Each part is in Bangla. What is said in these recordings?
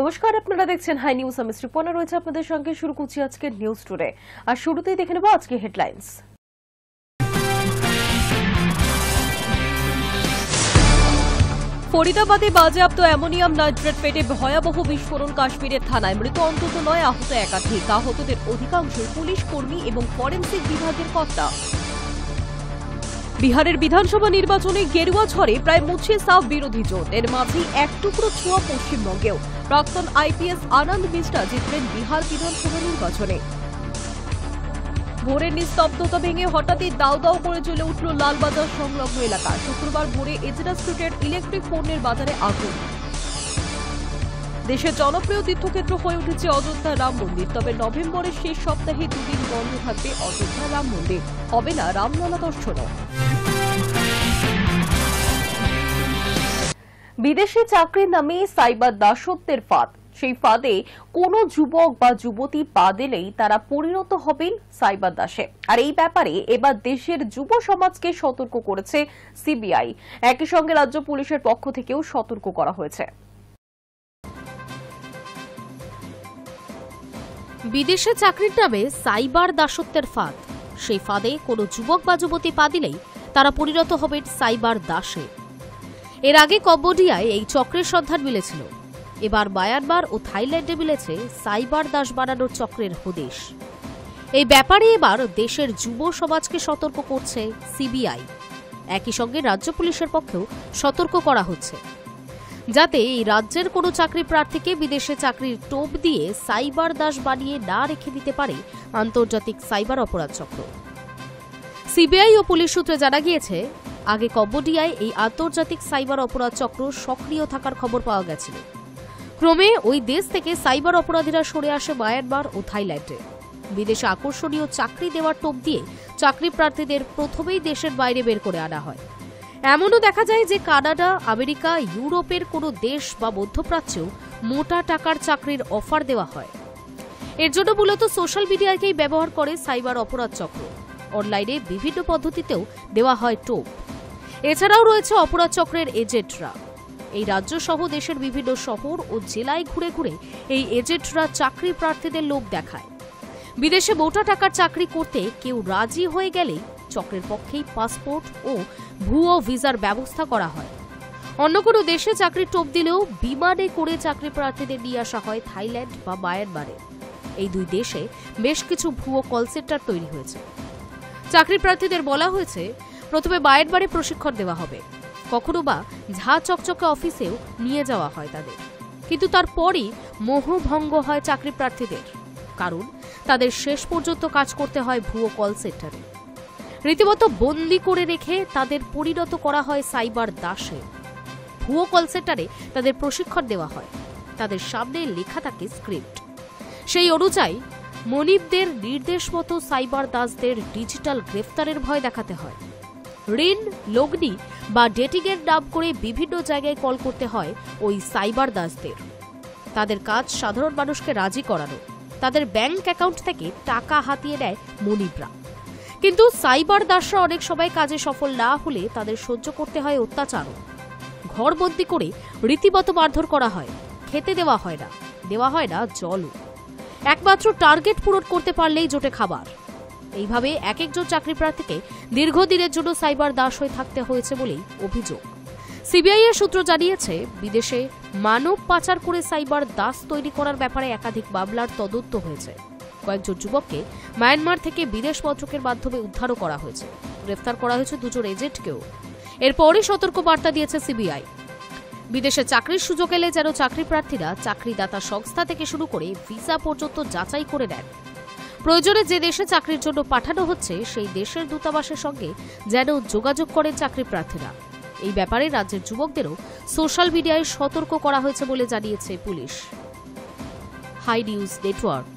নমস্কার, আপনারা দেখছেন হাই নিউজ। আমি শ্রীপর্ণা রয়েছে আপনাদের সঙ্গে। শুরু করছি আজকের নিউজ টুডে। আর শুরুতেই দেখে নেব আজকে হেডলাইন্স। ফরিদাবাদে বাজেয়াপ্ত অ্যামোনিয়াম নাইট্রেট পেটে ভয়াবহ বিস্ফোরণ। কাশ্মীরের থানায় মৃত অন্তত 9, আহত একাধিক। আহতদের অধিকাংশই পুলিশ কর্মী এবং ফরেনসিক বিভাগের কর্তা। বিহারের বিধানসভা নির্বাচনে গেরুয়া ঝড়ে প্রায় মুছে সাফ বিরোধী জোট। এর মাঝেই এক টুকরো ছোঁয়া পশ্চিমবঙ্গেও। প্রাক্তন আইপিএস আনন্দ মিশ্রা জিতলেন বিহার বিধানসভা নির্বাচনে। ভোরের নিস্তব্ধতা ভেঙে হঠাৎই দাউ দাউ করে জ্বলে উঠল লালবাজার সংলগ্ন এলাকা। শুক্রবার ভোরে এজরা স্ট্রিটের ইলেকট্রিক পণ্যের বাজারে আগুন। দেশের জনপ্রিয় তীর্থক্ষেত্র হয়ে উঠেছে অযোধ্যা রাম মন্দির। তবে নভেম্বরের শেষ সপ্তাহে 2 দিন বন্ধ থাকবে অযোধ্যা রাম মন্দির। হবে না রামলালা দর্শনও। বিদেশি চাকরির নামে সাইবার দাসত্বের ফাঁদ। সেই ফাঁদে কোনো যুবক বা যুবতী পা দিলেই তারা পরিণত হবেন সাইবার দাসে। আর এই ব্যাপারে এবার দেশের যুব সমাজকে সতর্ক করেছে সিবিআই। একই সঙ্গে রাজ্য পুলিশের পক্ষ থেকেও সতর্ক করা হয়েছে। বিদেশে চাকরির নামে সাইবার দাসত্বের ফাঁদ। সেই ফাঁদে কোনো যুবক বা যুবতী পা দিলেই তারা পরিণত হবেন সাইবার দাসে। এর আগে কম্বোডিয়ায় এই চক্রের সন্ধান মিলেছিল। এবার মায়ানমার ও থাইল্যান্ডে মিলেছে সাইবার দাস বানানোর চক্রের হদিশ। এই ব্যাপারে এবার দেশের যুব সমাজকে সতর্ক করছে সিবিআই। একই সঙ্গে রাজ্য পুলিশের পক্ষেও সতর্ক করা হচ্ছে, যাতে এই রাজ্যের কোনো চাকরি প্রার্থীকে বিদেশে চাকরির টোপ দিয়ে সাইবার দাস বানিয়ে না রেখে দিতে পারে আন্তর্জাতিক সাইবার অপরাধ চক্র। সিবিআই ও পুলিশ সূত্রে জানা গিয়েছে, আগে কম্বোডিয়ায় এই আন্তর্জাতিক সাইবার অপরাধ চক্র সক্রিয় থাকার খবর পাওয়া গেছিল। ক্রমে ওই দেশ থেকে সাইবার অপরাধীরা সরে আসে মায়ানমার ও থাইল্যান্ডে। বিদেশে আকর্ষণীয় চাকরি দেওয়ার টোপ দিয়ে চাকরি প্রার্থীদের প্রথমেই দেশের বাইরে বের করে আনা হয়। এমনও দেখা যায় যে কানাডা, আমেরিকা, ইউরোপের কোনো দেশ বা মধ্যপ্রাচ্যেও মোটা টাকার চাকরির অফার দেওয়া হয়। এর জন্য মূলত সোশ্যাল মিডিয়াকেই ব্যবহার করে সাইবার অপরাধ চক্র। অনলাইনে বিভিন্ন পদ্ধতিতেও দেওয়া হয় টোপ। এছাড়াও রয়েছে অপরাধ চক্রের এজেন্টরা। এই রাজ্য সহ দেশের বিভিন্ন শহর ও জেলায় ঘুরে ঘুরে এই এজেন্টরা চাকরি প্রার্থীদের লোভ দেখায়। বিদেশে মোটা টাকার চাকরি করতে কেউ রাজি হয়ে গেলেই চক্রের পক্ষেই পাসপোর্ট ও ভুয়ো ভিসার ব্যবস্থা করা হয়। অন্য কোনো দেশে চাকরির টোপ দিলেও বিমানে করে চাকরি প্রার্থীদের নিয়ে আসা হয় থাইল্যান্ড বা মায়ানমারে। এই দুই দেশে বেশ কিছু ভুয়ো কল সেন্টার তৈরি হয়েছে। চাকরি প্রার্থীদের বলা হয়েছে, প্রথমে মায়ানমারে প্রশিক্ষণ দেওয়া হবে, কখনো বা ঝা চকচকে অফিসেও নিয়ে যাওয়া হয় তাদের। কিন্তু তারপরই মোহভঙ্গ হয় চাকরি প্রার্থীদের, কারণ তাদের শেষ পর্যন্ত কাজ করতে হয় ভুয়ো কল সেন্টারে। রীতিমতো বন্দি করে রেখে তাদের পরিণত করা হয় সাইবার দাসে। ভুয়ো কল সেন্টারে তাদের প্রশিক্ষণ দেওয়া হয়। তাদের সামনে লেখা থাকে স্ক্রিপ্ট। সেই অনুযায়ী মনিবদের নির্দেশ মতো সাইবার দাসদের ডিজিটাল গ্রেফতারের ভয় দেখাতে হয়। ঋণ, লগ্নি বা ডেটিংয়ের নাম করে বিভিন্ন জায়গায় কল করতে হয় ওই সাইবার দাসদের। তাদের কাজ সাধারণ মানুষকে রাজি করানো। তাদের ব্যাংক অ্যাকাউন্ট থেকে টাকা হাতিয়ে নেয় মনিবরা। কিন্তু সাইবার দাসরা অনেক সময় কাজে সফল না হলে তাদের সহ্য করতে হয় অত্যাচারও। ঘরবন্দি করে রীতিমতো মারধর করা হয়। খেতে দেওয়া হয় না জলও। একমাত্র টার্গেট পূরণ করতে পারলেই জোটে খাবার। এইভাবে এক একজন চাকরি প্রার্থীকে দীর্ঘদিনের জন্য সাইবার দাস হয়ে থাকতে হয়েছে বলেই অভিযোগ। সিবিআই এর সূত্র জানিয়েছে, বিদেশে মানব পাচার করে সাইবার দাস তৈরি করার ব্যাপারে একাধিক মামলার তদন্ত হয়েছে। কয়েকজন যুবককে মায়ানমার থেকে বিদেশ মন্ত্রকের মাধ্যমে উদ্ধারও করা হয়েছে। গ্রেফতার করা হয়েছে 2 জন এজেন্টকেও। এরপরই সতর্ক বার্তা দিয়েছে সিবিআই। বিদেশে চাকরির সুযোগ এলে যেন চাকরি প্রার্থীরা চাকরিদাতা সংস্থা থেকে শুরু করে ভিসা পর্যন্ত যাচাই করে নেন। প্রয়োজনে যে দেশে চাকরির জন্য পাঠানো হচ্ছে সেই দেশের দূতাবাসের সঙ্গে যেন যোগাযোগ করেন চাকরি প্রার্থীরা। এই ব্যাপারে রাজ্যের যুবকদেরও সোশ্যাল মিডিয়ায় সতর্ক করা হয়েছে বলে জানিয়েছে পুলিশ। High news network.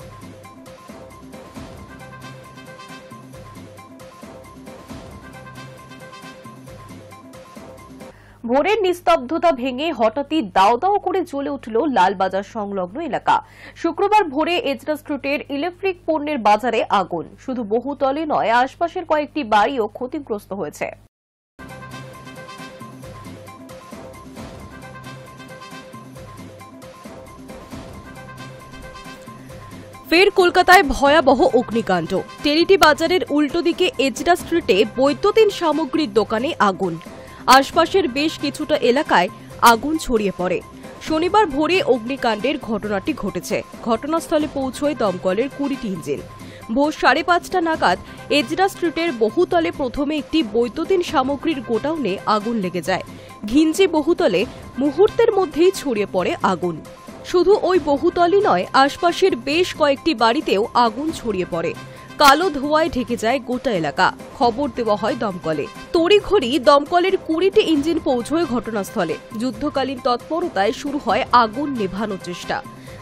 ভোরের নিস্তব্ধতা ভেঙে হঠাৎই দাউ দাউ করে জ্বলে উঠল লালবাজার সংলগ্ন এলাকা। শুক্রবার ভোরে এজরা স্ট্রিটের ইলেকট্রিক পণ্যের বাজারে আগুন। শুধু বহুতলে নয়, আশপাশের কয়েকটি বাড়িও ক্ষতিগ্রস্ত হয়েছে। ফের কলকাতায় ভয়াবহ অগ্নিকাণ্ড। টেরিটি বাজারের উল্টো দিকে এজরা স্ট্রিটে বৈদ্যুতিন সামগ্রীর দোকানে আগুন। আশপাশের বেশ কিছুটা এলাকায় আগুন ছড়িয়ে পড়ে। শনিবার ভোরে অগ্নিকাণ্ডের ঘটনাটি ঘটেছে। ঘটনাস্থলে পৌঁছয় দমকলের 20টি ইঞ্জিন। ভোর 5:30 নাগাদ এজরা স্ট্রিটের বহুতলে প্রথমে একটি বৈদ্যুতিন সামগ্রীর গোডাউনে আগুন লেগে যায়। ঘিঞ্জি বহুতলে মুহূর্তের মধ্যেই ছড়িয়ে পড়ে আগুন। শুধু ওই বহুতলই নয়, আশপাশের বেশ কয়েকটি বাড়িতেও আগুন ছড়িয়ে পড়ে। কালো ধোঁয়ায় ঢেকে যায় গোটা এলাকা। খবর দেওয়া হয় দমকলে। তড়িঘড়ি দমকলের 20টি ইঞ্জিন পৌঁছয় ঘটনাস্থলে। যুদ্ধকালীন তৎপরতায় শুরু হয় আগুন নেভানোর চেষ্টা।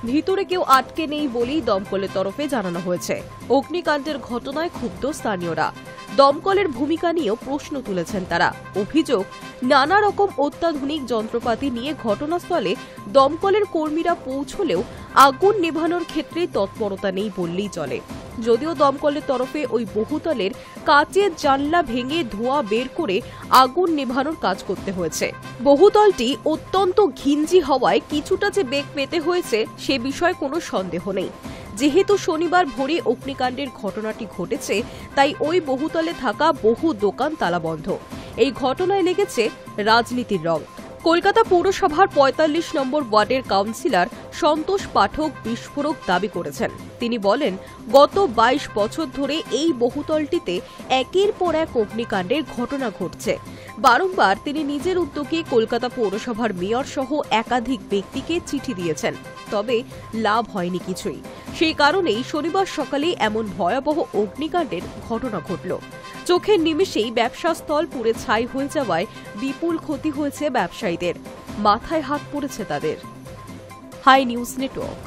ভিতরে কেউ আটকে নেই বলেই দমকলের তরফে জানানো হয়েছে। অগ্নিকাণ্ডের ঘটনায় ক্ষুব্ধ স্থানীয়রা। দমকলের ভূমিকা নিয়েও প্রশ্ন তুলেছেন তারা। অভিযোগ, নানা রকম অত্যাধুনিক যন্ত্রপাতি নিয়ে ঘটনাস্থলে দমকলের কর্মীরা পৌঁছলেও আগুন নেভানোর ক্ষেত্রে তৎপরতা নেই বললেই চলে। যদিও দমকলের তরফে ওই বহুতলের কাচের জানলা ভেঙে ধোঁয়া বের করে আগুন নেভানোর কাজ করতে হয়েছে। বহুতলটি অত্যন্ত ঘিঞ্জি হওয়ায় কিছুটা যে বেগ পেতে হয়েছে সে বিষয়ে কোনো সন্দেহ নেই। যেহেতু শনিবার ভোরে অগ্নিকাণ্ডের ঘটনাটি ঘটেছে, তাই ওই বহুতলে থাকা বহু দোকান তালাবন্ধ। এই ঘটনায় লেগেছে রাজনীতির রং। কলকাতা পৌরসভার 45 নম্বর ওয়ার্ডের কাউন্সিলর সন্তোষ পাঠক বিস্ফোরক দাবি করেছেন। তিনি বলেন, গত 22 বছর ধরে এই বহুতলটিতে একের পর এক অগ্নিকাণ্ডের ঘটনা ঘটছে। বারংবার তিনি নিজের উদ্যোগে কলকাতা পৌরসভার মেয়র সহ একাধিক ব্যক্তিকে চিঠি দিয়েছেন, তবে লাভ হয়নি কিছুই। সেই কারণেই শনিবার সকালে এমন ভয়াবহ অগ্নিকাণ্ডের ঘটনা ঘটল। চোখের নিমেষেই ব্যবসা স্থল পুড়ে ছাই হয়ে যাওয়ায় বিপুল ক্ষতি হয়েছে ব্যবসায়ীদের। মাথায় হাত পড়েছে তাদের। High news network.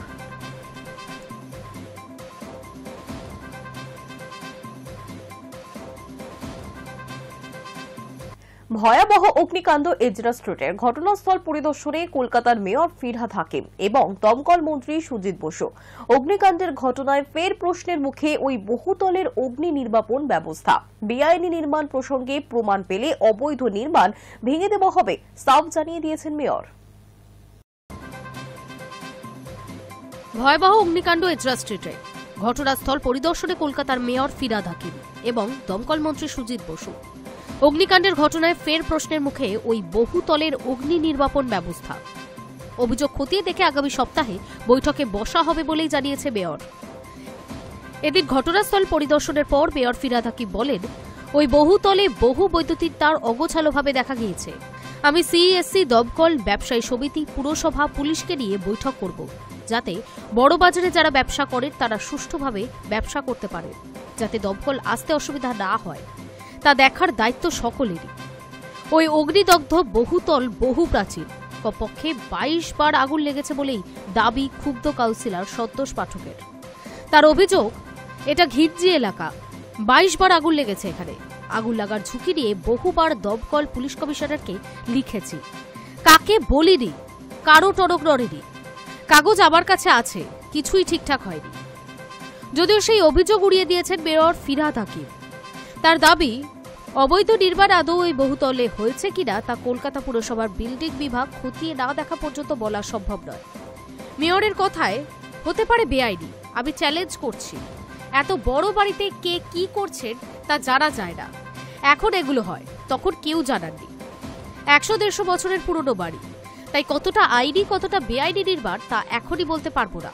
ভয়াবহ অগ্নিকাণ্ড এজরা স্ট্রিটের ঘটনাস্থল পরিদর্শনে কলকাতার মেয়র ফিরহাদ হাকিম এবং দমকল মন্ত্রী সুজিত বসু। অগ্নিকাণ্ডের ঘটনায় ফের প্রশ্নের মুখে ওই বহুতলের অগ্নি নির্বাপন ব্যবস্থা। বেআইনি নির্মাণ প্রসঙ্গে প্রমাণ পেলে অবৈধ নির্মাণ ভেঙে দেওয়া হবে, সাফ জানিয়ে দিয়েছেন মেয়র। ভয়াবহ অগ্নিকাণ্ড এজরা স্ট্রিটে। ঘটনাস্থল পরিদর্শনে কলকাতার মেয়র ফিরহাদ হাকিম এবং দমকল মন্ত্রী সুজিত বসু। অগ্নিকাণ্ডের ঘটনায় ফের প্রশ্নের মুখে ওই বহুতলের অগ্নি নির্বাপন ব্যবস্থা। অভিযোগ খতিয়ে দেখে আগামী সপ্তাহে বৈঠকে বসা হবে বলেই জানিয়েছে মেয়র। এদিন ঘটনাস্থল পরিদর্শনের পর মেয়র ফিরহাদ হাকিম বলেন, ওই বহুতলে বহু বৈদ্যুতিক তার অগোছালোভাবে দেখা গিয়েছে। আমি সিইএসসি, দমকল, ব্যবসায়ী সমিতি, পুরসভা, পুলিশকে নিয়ে বৈঠক করব, যাতে বড় বাজারে যারা ব্যবসা করেন তারা সুষ্ঠুভাবে ব্যবসা করতে পারে, যাতে দমকল আসতে অসুবিধা না হয়, তা দেখার দায়িত্ব সকলেরই। ওই অগ্নিদগ্ধ বহুতল বহু প্রাচীন। কমপক্ষে 22 বার আগুন লেগেছে বলেই দাবি ক্ষুব্ধ কাউন্সিলর সন্তোষ পাঠকের। তার অভিযোগ, এটা ঘিঞ্জি এলাকা, 22 বার আগুন লেগেছে এখানে। আগুন লাগার ঝুঁকি নিয়ে বহুবার দমকল পুলিশ কমিশনারকে লিখেছি, কাকে বলিনি, কারো টনক নড়েনি। কাগজ আমার কাছে আছে, কিছুই ঠিকঠাক হয়নি। যদিও সেই অভিযোগ উড়িয়ে দিয়েছেন মেয়র ফিরহাদ হাকিম। তার দাবি, অবৈধ নির্মাণ আদৌ এই বহুতলে হয়েছে কিনা তা কলকাতা পুরসভার বিল্ডিং বিভাগ খতিয়ে না দেখা পর্যন্ত বলা সম্ভব নয়। মেয়রের কথায়, হতে পারে বেআইনি, আমি চ্যালেঞ্জ করছি। এত বড় বাড়িতে কে কি করছেন তা জানা যায় না। এখন এগুলো হয়, তখন কেউ জানাননি। 100-150 বছরের পুরনো বাড়ি, তাই কতটা আইনি কতটা বেআইনি নির্মাণ তা এখনই বলতে পারবো না।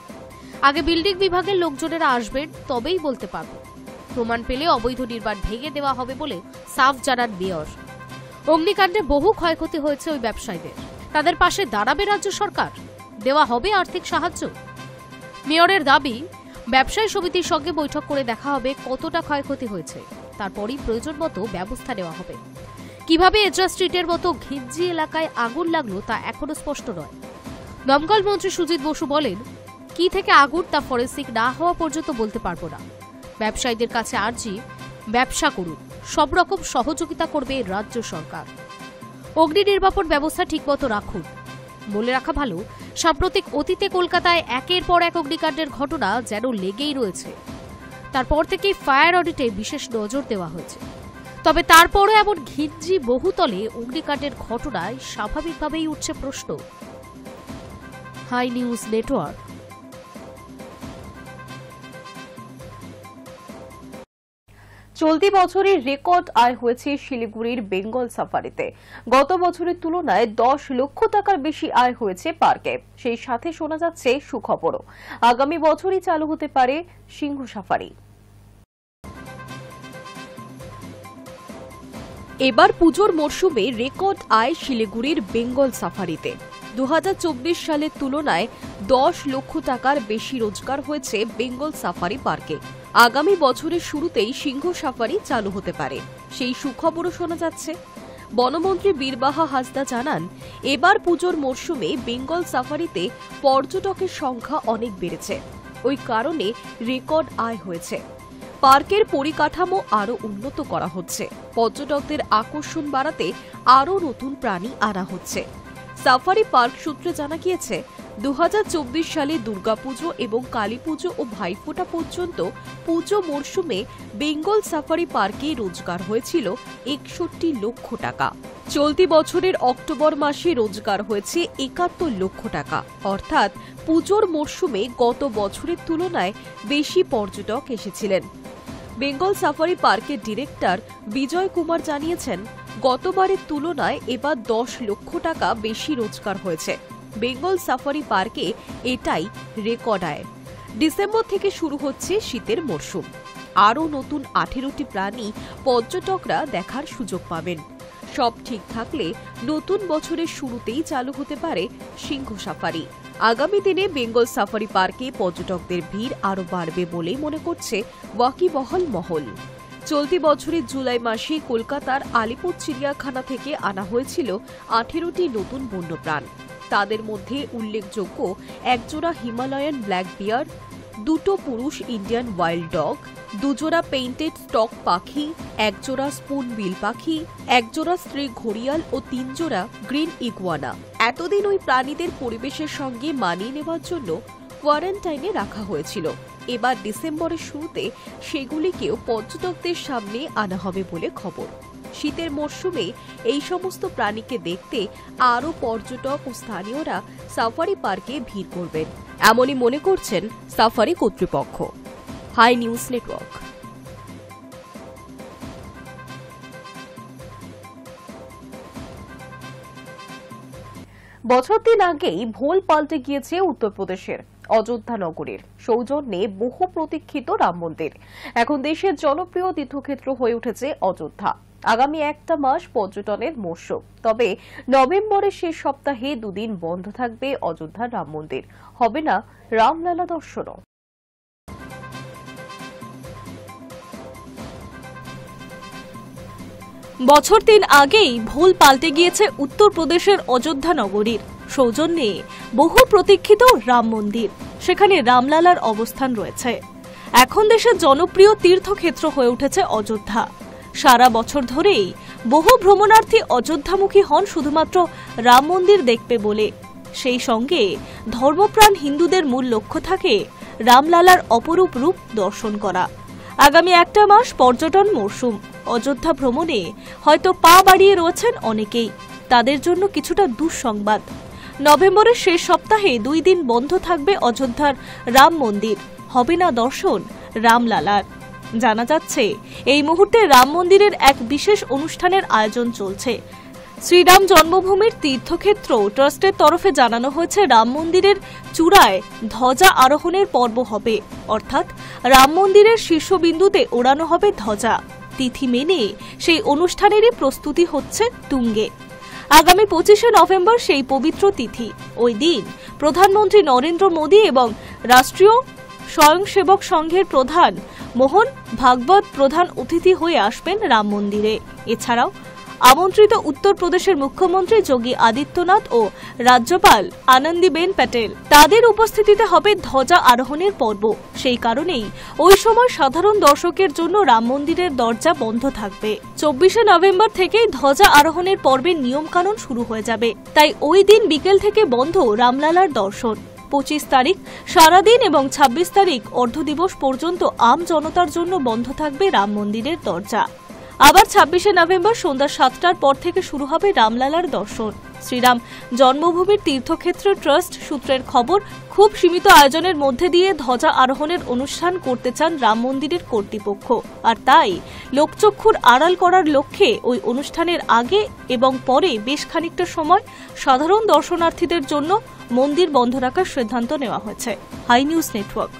আগে বিল্ডিং বিভাগের লোকজনেরা আসবেন, তবেই বলতে পারবো। প্রমাণ পেলে অবৈধ নির্মাণ ভেঙে দেওয়া হবে বলে সাফ জানান মেয়র। অগ্নিকাণ্ডে বহু ক্ষয়ক্ষতি হয়েছে ওই ব্যবসায়ীদের। তাদের পাশে দাঁড়াবে রাজ্য সরকার, দেওয়া হবে আর্থিক সাহায্য। মেয়রের দাবি, ব্যবসায়ী সমিতির সঙ্গে বৈঠক করে দেখা হবে কতটা ক্ষয়ক্ষতি হয়েছে, তারপরই প্রয়োজন মতো ব্যবস্থা নেওয়া হবে। কিভাবে এজরা স্ট্রিটের মতো ঘিঞ্জি এলাকায় আগুন লাগলো তা এখনো স্পষ্ট নয়। দমকল মন্ত্রী সুজিত বসু বলেন, কি থেকে আগুন তা ফরেন্সিক না হওয়া পর্যন্ত বলতে পারবো না। ব্যবসায়ীদের কাছে আর্জি, ব্যবসা করুন, সব রকম সহযোগিতা করবে রাজ্য সরকার। অগ্নি নির্বাপন ব্যবস্থা ঠিকমতো রাখুন। বলে রাখা ভালো, সাম্প্রতিক অতীতে কলকাতায় একের পর এক অগ্নিকাণ্ডের ঘটনা যেন লেগেই রয়েছে। তারপর থেকেই ফায়ার অডিটে বিশেষ নজর দেওয়া হয়েছে। তবে তারপরও এমন ঘিঞ্জি বহুতলে অগ্নিকাণ্ডের ঘটনায় স্বাভাবিকভাবেই উঠছে প্রশ্ন। High news network. চলতি বছরের রেকর্ড আয় হয়েছে শিলিগুড়ির বেঙ্গল সাফারিতে। গত বছরের তুলনায় 10 লক্ষ টাকার বেশি আয় হয়েছে পার্কে। সেই সাথে শোনা যাচ্ছে সুখবরও, আগামী বছরই চালু হতে পারে সিংহ সাফারি। এবার পুজোর মরশুমে রেকর্ড আয় শিলিগুড়ির বেঙ্গল সাফারিতে। 2024 সালের তুলনায় 10 লক্ষ টাকার বেশি রোজগার হয়েছে বেঙ্গল সাফারি পার্কে। আগামী বছরের শুরুতেই সিংহ সাফারি চালু হতে পারে, সেই সুখবরও শোনা যাচ্ছে। বনমন্ত্রী বীরবাহা হাসদা জানান, এবার পুজোর মরশুমে বেঙ্গল সাফারিতে পর্যটকের সংখ্যা অনেক বেড়েছে। ওই কারণে রেকর্ড আয় হয়েছে। পার্কের পরিকাঠামো আরও উন্নত করা হচ্ছে। পর্যটকদের আকর্ষণ বাড়াতে আরও নতুন প্রাণী আনা হচ্ছে। সাফারি পার্ক সূত্রে জানা গিয়েছে, 2024 সালে দুর্গাপুজো এবং কালীপুজো ও ভাইফোঁটা পর্যন্ত পুজো মরশুমে বেঙ্গল সাফারি পার্কে রোজগার হয়েছিল 61 লক্ষ টাকা। চলতি বছরের অক্টোবর মাসে রোজগার হয়েছে 71 লক্ষ টাকা। অর্থাৎ পুজোর মরশুমে গত বছরের তুলনায় বেশি পর্যটক এসেছিলেন। বেঙ্গল সাফারি পার্কের ডিরেক্টর বিজয় কুমার জানিয়েছেন, গতবারের তুলনায় এবার 10 লক্ষ টাকা বেশি রোজগার হয়েছে। বেঙ্গল সাফারি পার্কে এটাই রেকর্ড আয়। ডিসেম্বর থেকে শুরু হচ্ছে শীতের মরশুম। আরও নতুন 18টি প্রাণী পর্যটকরা দেখার সুযোগ পাবেন। সব ঠিক থাকলে নতুন বছরের শুরুতেই চালু হতে পারে সিংহ সাফারি। আগামী দিনে বেঙ্গল সাফারি পার্কে পর্যটকদের ভিড় আরও বাড়বে বলেই মনে করছে ওয়াকিবহাল মহল। চলতি বছরের জুলাই মাসে কলকাতার আলিপুর চিড়িয়াখানা থেকে আনা হয়েছিল 18টি নতুন বন্যপ্রাণ। তাদের মধ্যে উল্লেখযোগ্য একজোড়া হিমালয়ান ব্ল্যাক বিয়ার, 2টো পুরুষ ইন্ডিয়ান ওয়াইল্ড ডগ, 2 জোড়া পেইন্টেড স্টক পাখি, 1 জোড়া স্পুন বিল পাখি, 1 জোড়া স্ত্রী ঘড়িয়াল ও 3 জোড়া গ্রিন ইগুয়ানা। এতদিন ওই প্রাণীদের পরিবেশের সঙ্গে মানিয়ে নেওয়ার জন্য কোয়ারেন্টাইনে রাখা হয়েছিল। এবার ডিসেম্বরের শুরুতে সেগুলিকেও পর্যটকদের সামনে আনা হবে বলে খবর। শীতের মরশুমে এই সমস্ত প্রাণীকে দেখতে আরও পর্যটক ও স্থানীয়রা সাফারি পার্কে ভিড় করবেন, এমনই মনে করছেন সাফারি কর্তৃপক্ষ। High news network. বছর 3 আগেই ভোল পাল্টে গিয়েছে উত্তরপ্রদেশের অযোধ্যা নগরীর সৌজন্যে বহু প্রতীক্ষিত রাম মন্দির। এখন দেশের জনপ্রিয় তীর্থক্ষেত্র হয়ে উঠেছে অযোধ্যা। আগামী একটা মাস পর্যটনের মরশুম, তবে নভেম্বরের শেষ সপ্তাহে 2 দিন বন্ধ থাকবে অযোধ্যার রাম মন্দির। হবে না রামলালা দর্শনও। বছর 3 আগেই ভোল পাল্টে গিয়েছে উত্তরপ্রদেশের অযোধ্যা নগরীর সৌজন্যে বহু প্রতীক্ষিত রাম মন্দির। সেখানে রামলালার অবস্থান রয়েছে। এখন দেশের জনপ্রিয় তীর্থক্ষেত্র হয়ে উঠেছে অযোধ্যা। সারা বছর ধরেই বহু ভ্রমণার্থী অযোধ্যামুখী হন শুধুমাত্র রাম মন্দির দেখবে বলে। সেই সঙ্গে ধর্মপ্রাণ হিন্দুদের মূল লক্ষ্য থাকে রামলালার অপরূপ রূপ দর্শন করা। আগামী একটা মাস পর্যটন মরশুম। অযোধ্যা ভ্রমণে হয়তো পা বাড়িয়ে রয়েছেন অনেকেই। তাদের জন্য কিছুটা দুঃসংবাদ। নভেম্বরের শেষ সপ্তাহে 2 দিন বন্ধ থাকবে অযোধ্যার রাম মন্দির। হবে না দর্শন রামলালার। জানা যাচ্ছে, এই মুহূর্তে রাম মন্দিরের এক বিশেষ অনুষ্ঠানের আয়োজন চলছে। শ্রীরাম জন্মভূমির তীর্থক্ষেত্র ট্রাস্টের তরফে জানানো হয়েছে, রাম মন্দিরের চূড়ায় ধ্বজা আরোহণের পর্ব হবে। অর্থাৎ রাম মন্দিরের শীর্ষবিন্দুতে ওড়ানো হবে ধ্বজা। তিথি মেনে সেই অনুষ্ঠানেরই প্রস্তুতি হচ্ছে তুঙ্গে। আগামী 25শে নভেম্বর সেই পবিত্র তিথি। ওই দিন প্রধানমন্ত্রী নরেন্দ্র মোদী এবং রাষ্ট্রীয় স্বয়ংসেবক সংঘের প্রধান মোহন ভাগবত প্রধান অতিথি হয়ে আসবেন রাম মন্দিরে। এছাড়াও আমন্ত্রিত উত্তরপ্রদেশের মুখ্যমন্ত্রী যোগী আদিত্যনাথ ও রাজ্যপাল আনন্দীবেন প্যাটেল। তাদের উপস্থিতিতে হবে ধ্বজা আরোহণের পর্ব। সেই কারণেই ওই সময় সাধারণ দর্শকের জন্য রাম মন্দিরের দরজা বন্ধ থাকবে। 24শে নভেম্বর থেকেই ধ্বজা আরোহণের পর্বের নিয়মকানুন শুরু হয়ে যাবে। তাই ওই দিন বিকেল থেকে বন্ধ রামলালার দর্শন। 25 তারিখ সারাদিন এবং 26 তারিখ অর্ধ দিবস পর্যন্ত আম জনতার জন্য বন্ধ থাকবে রাম মন্দিরের দরজা। আবার 26শে নভেম্বর সন্ধ্যা 7টার পর থেকে শুরু হবে রামলালার দর্শন। শ্রীরাম জন্মভূমির তীর্থক্ষেত্র ট্রাস্ট সূত্রের খবর, খুব সীমিত আয়োজনের মধ্যে দিয়ে ধ্বজা আরোহণের অনুষ্ঠান করতে চান রাম মন্দিরের কর্তৃপক্ষ। আর তাই লোকচক্ষুর আড়াল করার লক্ষ্যে ওই অনুষ্ঠানের আগে এবং পরে বেশ খানিকটা সময় সাধারণ দর্শনার্থীদের জন্য মন্দির বন্ধ রাখার সিদ্ধান্ত নেওয়া হয়েছে। Hi news network.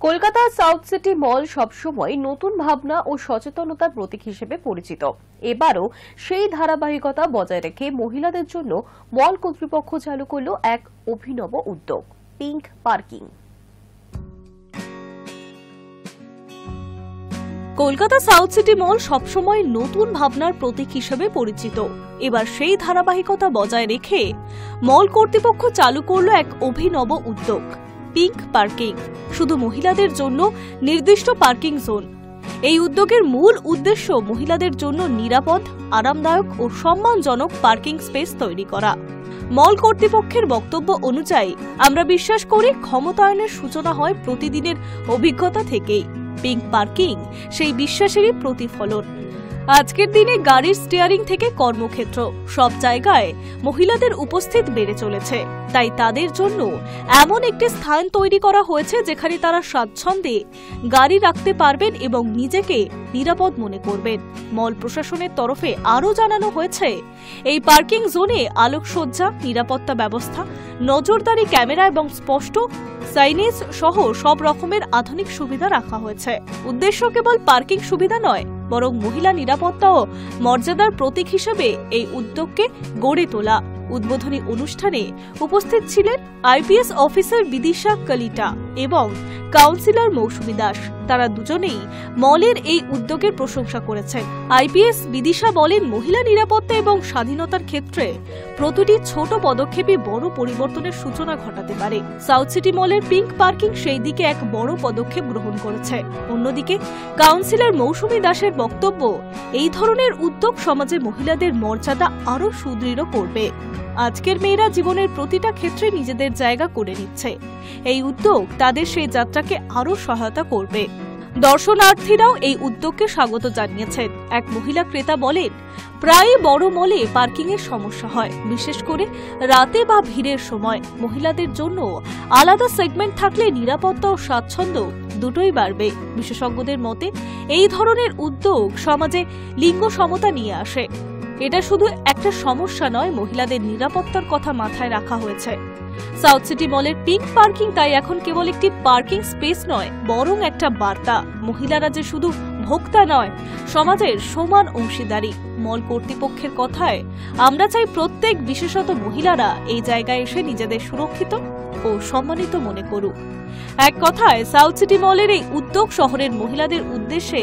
কলকাতার সাউথ সিটি মল সবসময় নতুন ভাবনা ও সচেতনতার প্রতীক হিসেবে পরিচিত। এবারও সেই ধারাবাহিকতা বজায় রেখে মহিলাদের জন্য মল কর্তৃপক্ষ চালু করল এক অভিনব উদ্যোগ, pink parking. Kolkata South city মল সবসময় নতুন ভাবনার প্রতীক হিসেবে পরিচিত। এবার সেই ধারাবাহিকতা বজায় রেখে মল কর্তৃপক্ষ চালু করল এক অভিনব উদ্যোগ, পিঙ্ক পার্কিং। শুধু মহিলাদের জন্য নির্দিষ্ট পার্কিং জোন। এই উদ্যোগের মূল উদ্দেশ্য মহিলাদের জন্য নিরাপদ, আরামদায়ক ও সম্মানজনক পার্কিং স্পেস তৈরি করা। মল কর্তৃপক্ষের বক্তব্য অনুযায়ী, আমরা বিশ্বাস করি ক্ষমতায়নের সূচনা হয় প্রতিদিনের অভিজ্ঞতা থেকেই। পিঙ্ক পার্কিং সেই বিশ্বাসেরই প্রতিফলন। আজকের দিনে গাড়ির স্টিয়ারিং থেকে কর্মক্ষেত্র সব জায়গায় মহিলাদের উপস্থিত বেড়ে চলেছে। তাই তাদের জন্য এমন একটি স্থান তৈরি করা হয়েছে যেখানে তারা স্বাচ্ছন্দ্যে গাড়ি রাখতে পারবেন এবং নিজেকে নিরাপদ মনে করবেন। মল প্রশাসনের তরফে আরও জানানো হয়েছে, এই পার্কিং জোনে আলোকসজ্জা, নিরাপত্তা ব্যবস্থা, নজরদারি ক্যামেরা এবং স্পষ্ট সাইনেজ সহ সব রকমের আধুনিক সুবিধা রাখা হয়েছে। উদ্দেশ্য কেবল পার্কিং সুবিধা নয়, বরং মহিলা নিরাপত্তা ও মর্যাদার প্রতীক হিসেবে এই উদ্যোগকে গড়ে তোলা। উদ্বোধনী অনুষ্ঠানে উপস্থিত ছিলেন আইপিএস অফিসার বিদিশা কলিটা এবং কাউন্সিলর মৌসুমী দাস। তারা দুজনেই মলের এই উদ্যোগের প্রশংসা করেছেন। আইপিএস বিদিশা বলেন, মহিলা নিরাপত্তা এবং স্বাধীনতার ক্ষেত্রে প্রতিটি ছোট পদক্ষেপই বড় পরিবর্তনের সূচনা ঘটাতে পারে। সাউথ সিটি মলের পিঙ্ক পার্কিং সেই দিকে এক বড় পদক্ষেপ গ্রহণ করেছে। অন্যদিকে কাউন্সিলর মৌসুমী দাসের বক্তব্য, এই ধরনের উদ্যোগ সমাজে মহিলাদের মর্যাদা আরও সুদৃঢ় করবে। আজকের মেয়েরা জীবনের প্রতিটা ক্ষেত্রে নিজেদের জায়গা করে নিচ্ছে। এই উদ্যোগ তাদের সেই যাত্রাকে আরও সহায়তা করবে। দর্শনার্থীরাও এই উদ্যোগকে স্বাগত জানিয়েছেন। এক মহিলা ক্রেতা বলেন, প্রায় বড় মলে পার্কিং এর সমস্যা হয়, বিশেষ করে রাতে বা ভিড়ের সময়। মহিলাদের জন্য আলাদা সেগমেন্ট থাকলে নিরাপত্তা ও স্বাচ্ছন্দ্য দুটোই বাড়বে। বিশেষজ্ঞদের মতে, এই ধরনের উদ্যোগ সমাজে লিঙ্গ সমতা নিয়ে আসে। এটা শুধু একটা সমস্যা নয়, মহিলাদের নিরাপত্তার কথা মাথায় রাখা হয়েছে। সাউথ সিটি মলের পিঙ্ক পার্কিং তাই এখন কেবল একটি পার্কিং স্পেস নয়, বরং একটা বার্তা। মহিলারা যে শুধু ভোক্তা নয়, সমাজের সমান অংশীদারি। মল কর্তৃপক্ষের কথায়, আমরা চাই প্রত্যেক বিশেষত মহিলারা এই জায়গায় এসে নিজেদের সুরক্ষিত ও সম্মানিত মনে করুক। এক কথায়, সাউথ সিটি মলের এই উদ্যোগ শহরের মহিলাদের উদ্দেশ্যে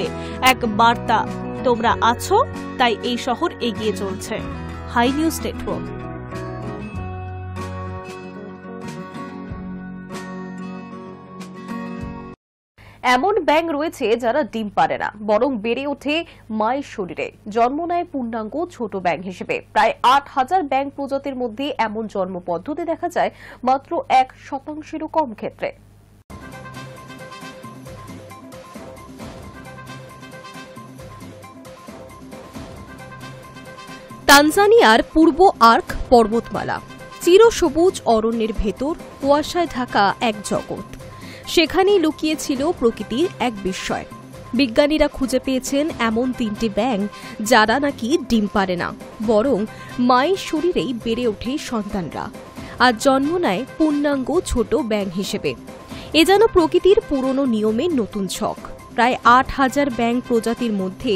এক বার্তা, তোমরা আছো তাই এই শহর এগিয়ে চলছে। Hi news network. এমন ব্যাঙ রয়েছে যারা ডিম পারে না, বরং বেড়ে ওঠে মায়ের শরীরে, জন্ম নেয় পূর্ণাঙ্গ ছোট ব্যাঙ হিসেবে। প্রায় ৮,০০০ ব্যাঙ প্রজাতির মধ্যে এমন জন্ম পদ্ধতি দেখা যায় মাত্র ১% কম ক্ষেত্রে। তানজানিয়ার পূর্ব আর্ক পর্বতমালা, চিরসবুজ অরণ্যের ভেতর কুয়াশায় ঢাকা এক জগৎ। সেখানেই লুকিয়েছিল প্রকৃতির এক বিস্ময়। বিজ্ঞানীরা খুঁজে পেয়েছেন এমন ৩টি ব্যাঙ যারা নাকি ডিম পারে না, বরং মায়ের শরীরেই বেড়ে ওঠে সন্তানরা আর জন্ম নেয় পূর্ণাঙ্গ ছোট ব্যাঙ হিসেবে। এ যেন প্রকৃতির পুরনো নিয়মের নতুন ছক। প্রায় ৮,০০০ ব্যাঙ প্রজাতির মধ্যে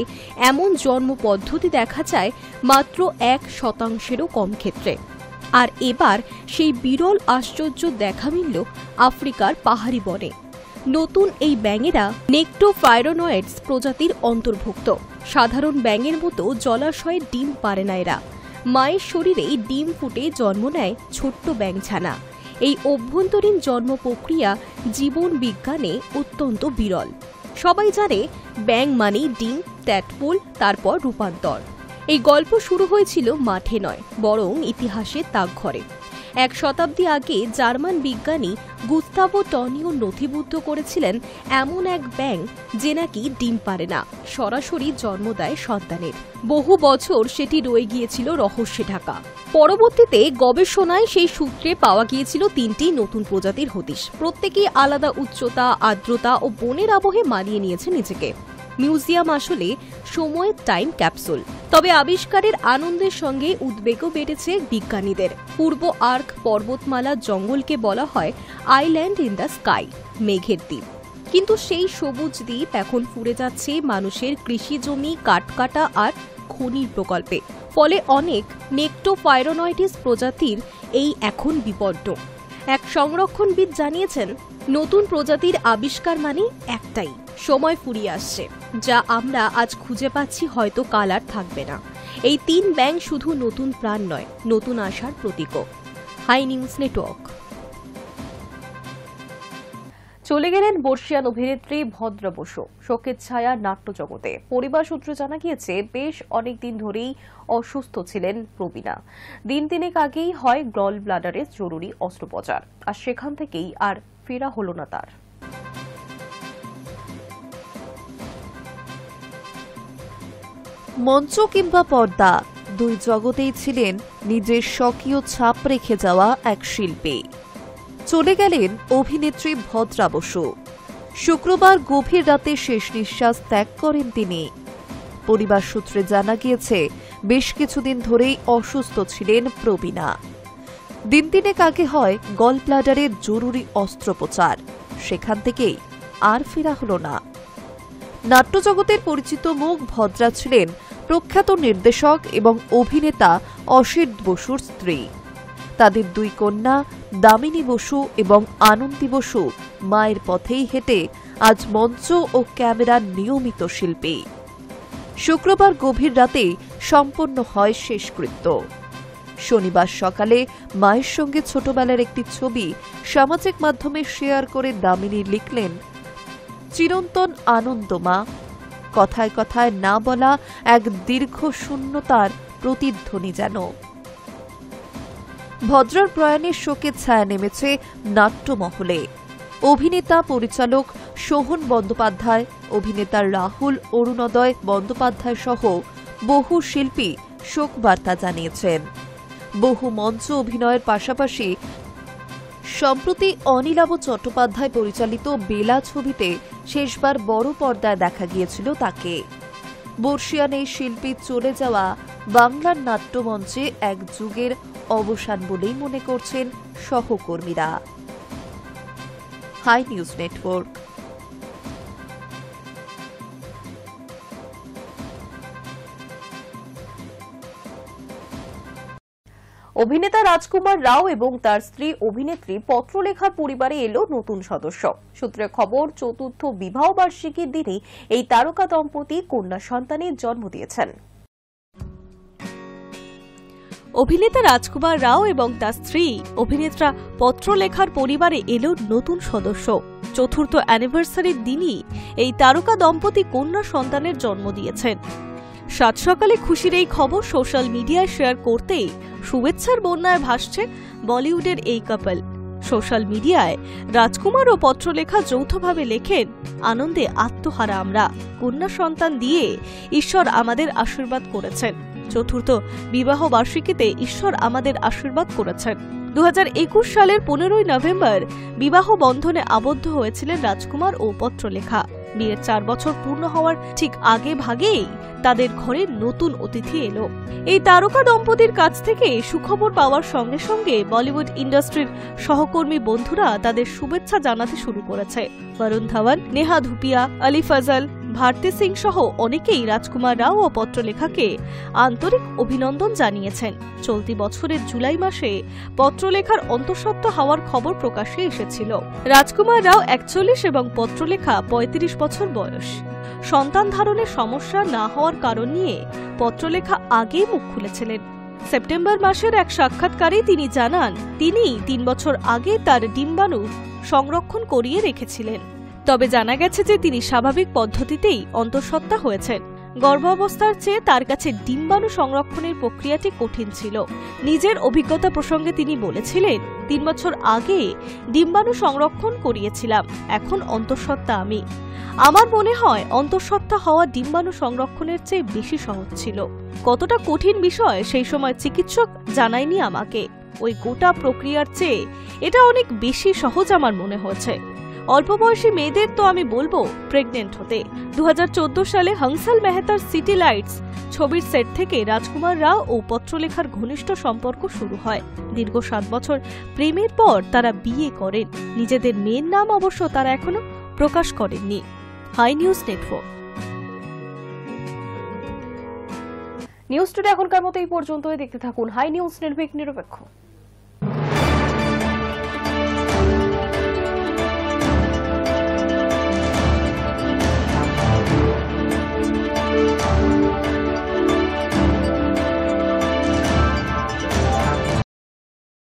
এমন জন্ম পদ্ধতি দেখা যায় মাত্র ১% কম ক্ষেত্রে। আর এবার সেই বিরল আশ্চর্য দেখা মিলল আফ্রিকার পাহাড়ি বনে। নতুন এই ব্যাঙেরা নেক্টোফাইরোনয়েডস প্রজাতির অন্তর্ভুক্ত। সাধারণ ব্যাঙের মতো জলাশয়ে ডিম পারে না এরা। মায়ের শরীরেই ডিম ফুটে জন্ম নেয় ছোট্ট ব্যাঙছানা। এই অভ্যন্তরীণ জন্ম প্রক্রিয়া জীবন বিজ্ঞানে অত্যন্ত বিরল। সবাই জানে ব্যাঙ মানেই ডিম, ট্যাডপোল, তারপর রূপান্তর। এই গল্প শুরু হয়েছিল মাঠে নয়, বরং ইতিহাসের তাকঘরে। এক শতাব্দী আগে জার্মান বিজ্ঞানী গুস্তাভো টনিও নথিভুক্ত করেছিলেন এমন এক ব্যাঙ যে নাকি ডিম পারে না, সরাসরি জন্ম দেয় সন্তানের। বহু বছর সেটি রয়ে গিয়েছিল রহস্যে ঢাকা। পরবর্তীতে গবেষণায় সেই সূত্রে পাওয়া গিয়েছিল 3টি নতুন প্রজাতির হদিশ। প্রত্যেকেই আলাদা উচ্চতা, আর্দ্রতা ও বনের আবহে মানিয়ে নিয়েছে নিজেকে। মিউজিয়াম আসলে সময়ের টাইম ক্যাপসুল। তবে আবিষ্কারের আনন্দের সঙ্গে উদ্বেগও বেড়েছে বিজ্ঞানীদের। পূর্ব আর্ক পর্বতমালা জঙ্গলকে বলা হয় আইল্যান্ড ইন দ্য স্কাই, মেঘের দ্বীপ। কিন্তু সেই সবুজ দ্বীপ এখন ফুরে যাচ্ছে মানুষের কৃষি জমি, কাঠকাটা আর খনির প্রকল্পে। ফলে অনেক নেক্টোফাইরোনয়েটিস প্রজাতির এই এখন বিপন্ন। এক সংরক্ষণবিদ জানিয়েছেন, নতুন প্রজাতির আবিষ্কার মানে একটাই, সময় ফুরিয়ে আসছে। যা আমরা আজ খুঁজে পাচ্ছি হয়তো কাল আর থাকবে না। এই 3 ব্যাঙ শুধু নতুন প্রাণ নয়, নতুন আশার প্রতীকও। High news network. চলে গেলেন বর্ষিয়ান অভিনেত্রী ভদ্রা বসু। শোকের ছায়া নাট্য জগতে। পরিবার সূত্রে জানা গিয়েছে, বেশ অনেকদিন ধরেই অসুস্থ ছিলেন প্রবীণা। দিন 3 আগেই হয় গল ব্লাডারের জরুরি অস্ত্রোপচার, আর সেখান থেকেই আর ফেরা হল না তার। মঞ্চ কিংবা পর্দা, দুই জগতেই ছিলেন নিজের স্বকীয় ছাপ রেখে যাওয়া এক শিল্পী। চলে গেলেন অভিনেত্রী ভদ্রা বসু। শুক্রবার গভীর রাতে শেষ নিঃশ্বাস ত্যাগ করেন তিনি। পরিবার সূত্রে জানা গিয়েছে, বেশ কিছুদিন ধরেই অসুস্থ ছিলেন প্রবীণা। দিন 3 আগে হয় গল ব্লাডারের জরুরি অস্ত্রোপচার, সেখান থেকেই আর ফেরা হল না। নাট্যজগতের পরিচিত মুখ ভদ্রা ছিলেন প্রখ্যাত নির্দেশক এবং অভিনেতা অসিত বসুর স্ত্রী। তাদের 2 কন্যা দামিনী বসু এবং আনন্দী বসু মায়ের পথেই হেঁটে আজ মঞ্চ ও ক্যামেরার নিয়মিত শিল্পী। শুক্রবার গভীর রাতে সম্পন্ন হয় শেষকৃত্য। শনিবার সকালে মায়ের সঙ্গে ছোটবেলার একটি ছবি সামাজিক মাধ্যমে শেয়ার করে দামিনী লিখলেন, চিরন্তন আনন্দ মা। কথায় কথায় না বলা এক দীর্ঘ শূন্যতার প্রতিধ্বনি যেন। ভদ্রার প্রয়াণের শোকের ছায়া নেমেছে নাট্যমহলে। অভিনেতা পরিচালক সোহন বন্দ্যোপাধ্যায়, অভিনেতা রাহুল অরুণোদয় বন্দ্যোপাধ্যায় সহ বহু শিল্পী শোকবার্তা জানিয়েছেন। বহু মঞ্চ অভিনয়ের পাশাপাশি সম্প্রতি অনিলাভ চট্টোপাধ্যায় পরিচালিত বেলা ছবিতে শেষবার বড় পর্দায় দেখা গিয়েছিল তাকে। বর্ষিয়ান এই শিল্পীর চলে যাওয়া বাংলার নাট্যমঞ্চে এক যুগের অবসান বলেই মনে করছেন সহকর্মীরা। Hi news network. অভিনেতা রাজকুমার রাও এবং তার স্ত্রী অভিনেত্রী পত্রলেখার পরিবারে এলো নতুন সদস্য। সূত্রে খবর, ৪র্থ বিবাহ বার্ষিকীর দিনই এই তারকা দম্পতি কন্যা সন্তানের জন্ম দিয়েছেন। অভিনেতা রাজকুমার রাও এবং তার স্ত্রী অভিনেত্রা পত্রলেখার পরিবারে এলো নতুন সদস্য। ৪র্থ অ্যানিভার্সারির দিনই এই তারকা দম্পতি কন্যা সন্তানের জন্ম দিয়েছেন। সাত সকালে খুশির এই খবর সোশ্যাল মিডিয়ায় শেয়ার করতেই শুভেচ্ছার বন্যায় ভাসছে বলিউডের এই কাপল। সোশ্যাল মিডিয়ায় রাজকুমার ও পত্রলেখা যৌথভাবে লেখেন, আনন্দে আত্মহারা আমরা, কন্যা সন্তান দিয়ে ঈশ্বর আমাদের আশীর্বাদ করেছেন। ৪র্থ বিবাহ বার্ষিকীতে ঈশ্বর আমাদের আশীর্বাদ করেছেন। 2021 সালের 15ই নভেম্বর বিবাহ বন্ধনে আবদ্ধ হয়েছিলেন রাজকুমার ও পত্রলেখা। বিয়ের 4 বছর পূর্ণ হওয়ার ঠিক আগে ভাগেই তাদের ঘরে নতুন অতিথি এলো। এই তারকা দম্পতির কাছ থেকে সুখবর পাওয়ার সঙ্গে সঙ্গে বলিউড ইন্ডাস্ট্রির সহকর্মী বন্ধুরা তাদের শুভেচ্ছা জানাতে শুরু করেছে। বরুণ ধাওয়ান, নেহা ধুপিয়া, আলি ফজল, ভারতী সিং সহ অনেকেই রাজকুমার রাও ও পত্রলেখাকে আন্তরিক অভিনন্দন জানিয়েছেন। চলতি বছরের জুলাই মাসে পত্রলেখার অন্তঃসত্ত্বা হওয়ার খবর প্রকাশ্যে এসেছিল। রাজকুমার রাও 41 এবং পত্রলেখা 35 বছর বয়স। সন্তান ধারণের সমস্যা না হওয়ার কারণ নিয়ে পত্রলেখা আগেই মুখ খুলেছিলেন। সেপ্টেম্বর মাসের এক সাক্ষাৎকারে তিনি জানান, তিনি 3 বছর আগে তার ডিম্বাণু সংরক্ষণ করিয়ে রেখেছিলেন। তবে জানা গেছে যে তিনি স্বাভাবিক পদ্ধতিতেই অন্তঃসত্ত্বা হয়েছেন। গর্ভাবস্থার চেয়ে তার কাছে ডিম্বাণু সংরক্ষণের প্রক্রিয়াটি কঠিন ছিল। নিজের অভিজ্ঞতা প্রসঙ্গে তিনি বলেছিলেন, 3 বছর আগে ডিম্বাণু সংরক্ষণ করিয়েছিলাম, এখন অন্তঃসত্ত্বা আমি। আমার মনে হয় অন্তঃসত্ত্বা হওয়া ডিম্বাণু সংরক্ষণের চেয়ে বেশি সহজ ছিল। কতটা কঠিন বিষয় সেই সময় চিকিৎসক জানায়নি আমাকে। ওই গোটা প্রক্রিয়ার চেয়ে এটা অনেক বেশি সহজ আমার মনে হয়েছে। অল্প বয়সী মেয়েদের তো আমি বলবো প্রেগনেন্ট হতে। 2014 সালে হংসাল মেহতার সিটি লাইটস ছবির সেট থেকে রাজকুমার রাও ও পত্রলেখার ঘনিষ্ঠ সম্পর্ক শুরু হয়। দীর্ঘ 7 বছর প্রেমের পর তারা বিয়ে করেন। নিজেদের মেয়ের নাম অবশ্য তারা এখনো প্রকাশ করেননি। Hi news network. News today এখনকার মতো এই পর্যন্তই। দেখতে থাকুন হাই নিউজ, নির্ভীক নিরপেক্ষ।